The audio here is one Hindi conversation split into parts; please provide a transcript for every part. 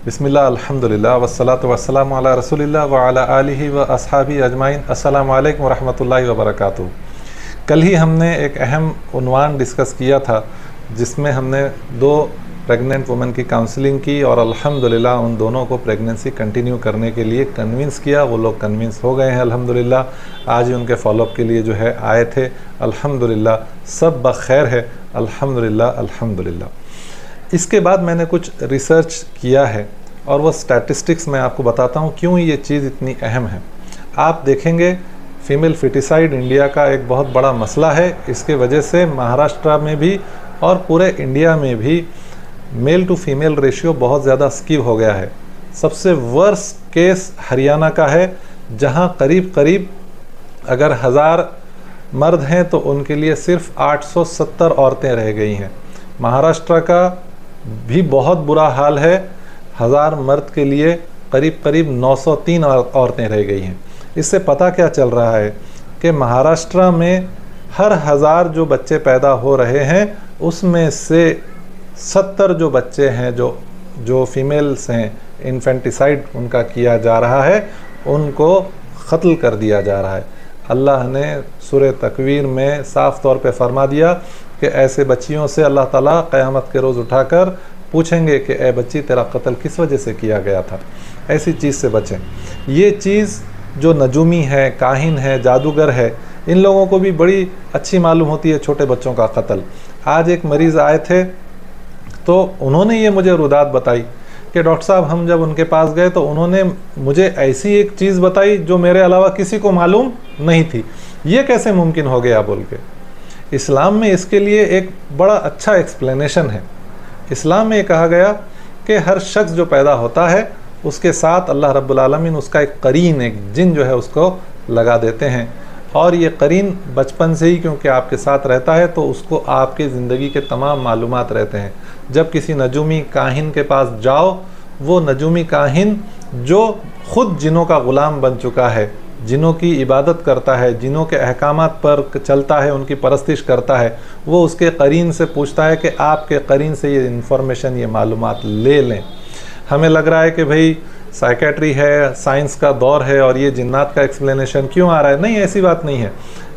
बिस्मिल्लाह अल्हम्दुलिल्लाह वस्सलातु वस्सलामु अला रसूलिल्लाह व अला आलिहि व अस्हाबी अजमाइन। अस्सलामु अलैकुम व रहमतुल्लाहि व बरकातुहू। कल ही हमने एक अहम उन्वान डिस्कस किया था जिसमें हमने दो प्रेग्नेंट वुमेन की काउंसलिंग की और अल्हम्दुलिल्लाह उन दोनों को प्रेगनेंसी कंटिन्यू करने के लिए कन्विंस किया। वो लोग कन्विंस हो गए हैं अल्हम्दुलिल्लाह। आज ही उनके फॉलोअप के लिए जो है आए थे। अल्हम्दुलिल्लाह सब बखैर है, अल्हम्दुलिल्लाह अल्हम्दुलिल्लाह। इसके बाद मैंने कुछ रिसर्च किया है और वो स्टैटिस्टिक्स मैं आपको बताता हूँ क्यों ये चीज़ इतनी अहम है। आप देखेंगे फीमेल फिटिसाइड इंडिया का एक बहुत बड़ा मसला है। इसके वजह से महाराष्ट्र में भी और पूरे इंडिया में भी मेल टू फीमेल रेशियो बहुत ज़्यादा स्कीव हो गया है। सबसे वर्स्ट केस हरियाणा का है, जहाँ करीब करीब अगर 1000 मर्द हैं तो उनके लिए सिर्फ 870 औरतें रह गई हैं। महाराष्ट्र का भी बहुत बुरा हाल है, 1000 मर्द के लिए करीब करीब 903 औरतें रह गई हैं। इससे पता क्या चल रहा है कि महाराष्ट्र में हर 1000 जो बच्चे पैदा हो रहे हैं उसमें से 70 जो बच्चे हैं जो फीमेल्स हैं, इन्फेंटिसाइड उनका किया जा रहा है, उनको क़त्ल कर दिया जा रहा है। अल्लाह ने सूरह तकवीर में साफ़ तौर पे फरमा दिया कि ऐसे बच्चियों से अल्लाह ताला क़यामत के रोज़ उठाकर पूछेंगे कि ए बच्ची तेरा कत्ल किस वजह से किया गया था। ऐसी चीज़ से बचें। ये चीज़ जो नजूमी है, काहिन है, जादूगर है, इन लोगों को भी बड़ी अच्छी मालूम होती है छोटे बच्चों का कत्ल। आज एक मरीज़ आए थे तो उन्होंने ये मुझे रुदात बताई कि डॉक्टर साहब हम जब उनके पास गए तो उन्होंने मुझे ऐसी एक चीज़ बताई जो मेरे अलावा किसी को मालूम नहीं थी। ये कैसे मुमकिन हो गया बोल के। इस्लाम में इसके लिए एक बड़ा अच्छा एक्सप्लेनेशन है। इस्लाम में ये कहा गया कि हर शख्स जो पैदा होता है उसके साथ अल्लाह रब्बुल आलमीन उसका एक करीन, एक जिन जो है उसको लगा देते हैं। और ये करीन बचपन से ही क्योंकि आपके साथ रहता है तो उसको आपके ज़िंदगी के तमाम मालूमात रहते हैं। जब किसी नजूमी काहिन के पास जाओ, वो नजूमी काहिन जो ख़ुद जिनों का ग़ुलाम बन चुका है, जिनों की इबादत करता है, जिनों के अहकामात पर चलता है, उनकी परस्तिश करता है, वो उसके करीन से पूछता है कि आपके करीन से ये इन्फॉर्मेशन, ये मालूमात ले लें। हमें लग रहा है कि भाई साइकेट्री है, साइंस का दौर है और ये जिन्नात का एक्सप्लेनेशन क्यों आ रहा है। नहीं, ऐसी बात नहीं है।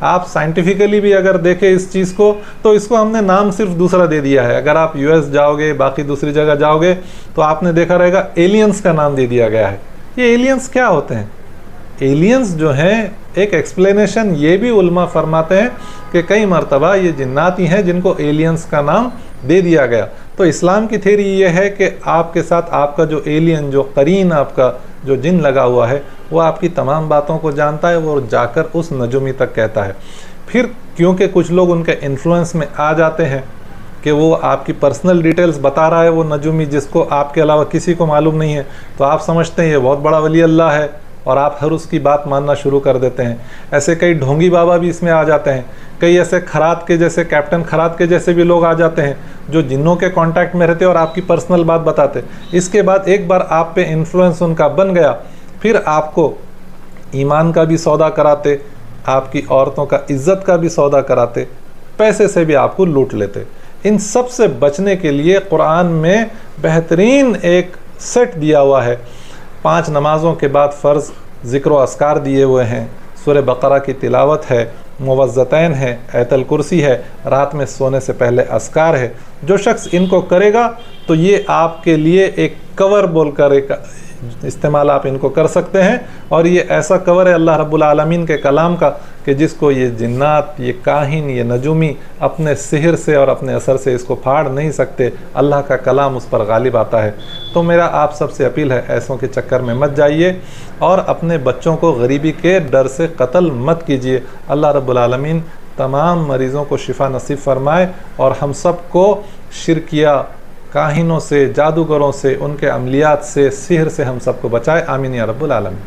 आप साइंटिफिकली भी अगर देखें इस चीज़ को तो इसको हमने नाम सिर्फ दूसरा दे दिया है। अगर आप यूएस जाओगे, बाकी दूसरी जगह जाओगे तो आपने देखा रहेगा एलियंस का नाम दे दिया गया है। ये एलियंस क्या होते हैं? एलियंस जो हैं, एक एक्सप्लेनेशन ये भी उल्मा फरमाते हैं कि कई मरतबा ये जिन्नात ही हैं जिनको एलियंस का नाम दे दिया गया। तो इस्लाम की थ्योरी ये है कि आपके साथ आपका जो एलियन, जो करीन, आपका जो जिन लगा हुआ है, वो आपकी तमाम बातों को जानता है, वो जाकर उस नजूमी तक कहता है। फिर क्योंकि कुछ लोग उनके इन्फ्लुएंस में आ जाते हैं कि वो आपकी पर्सनल डिटेल्स बता रहा है, वो नजूमी जिसको आपके अलावा किसी को मालूम नहीं है, तो आप समझते हैं ये बहुत बड़ा वली अल्लाह है और आप हर उसकी बात मानना शुरू कर देते हैं। ऐसे कई ढोंगी बाबा भी इसमें आ जाते हैं। कई ऐसे खरात के जैसे, कैप्टन खरात के जैसे भी लोग आ जाते हैं जो जिन्नों के कांटेक्ट में रहते और आपकी पर्सनल बात बताते। इसके बाद एक बार आप पे इन्फ्लुएंस उनका बन गया, फिर आपको ईमान का भी सौदा कराते, आपकी औरतों का इज्जत का भी सौदा कराते, पैसे से भी आपको लूट लेते। इन सब से बचने के लिए कुरान में बेहतरीन एक सेट दिया हुआ है। 5 नमाज़ों के बाद फ़र्ज़ ज़िक्र व अस्कार दिए हुए हैं। सूरह बकरा की तिलावत है, मुवज़्ज़तैन है, आयतुल कुर्सी है, रात में सोने से पहले अस्कार है। जो शख्स इनको करेगा तो ये आपके लिए एक कवर बोलकर एक इस्तेमाल आप इनको कर सकते हैं। और ये ऐसा कवर है अल्लाह रब्बुल आलमीन के कलाम का कि जिसको ये जिन्नात, ये काहिन, ये नजूमी अपने सिहर से और अपने असर से इसको फाड़ नहीं सकते। अल्लाह का कलाम उस पर गालिब आता है। तो मेरा आप सबसे अपील है, ऐसों के चक्कर में मत जाइए और अपने बच्चों को गरीबी के डर से कत्ल मत कीजिए। अल्लाह रब्बुल आलमीन तमाम मरीज़ों को शिफा नसीब फरमाए और हम सब को शिरकिया काहिनों से, जादूगरों से, उनके अमलियात से, सिहर से हम सबको बचाए। आमीन या रब्बुल आलमीन।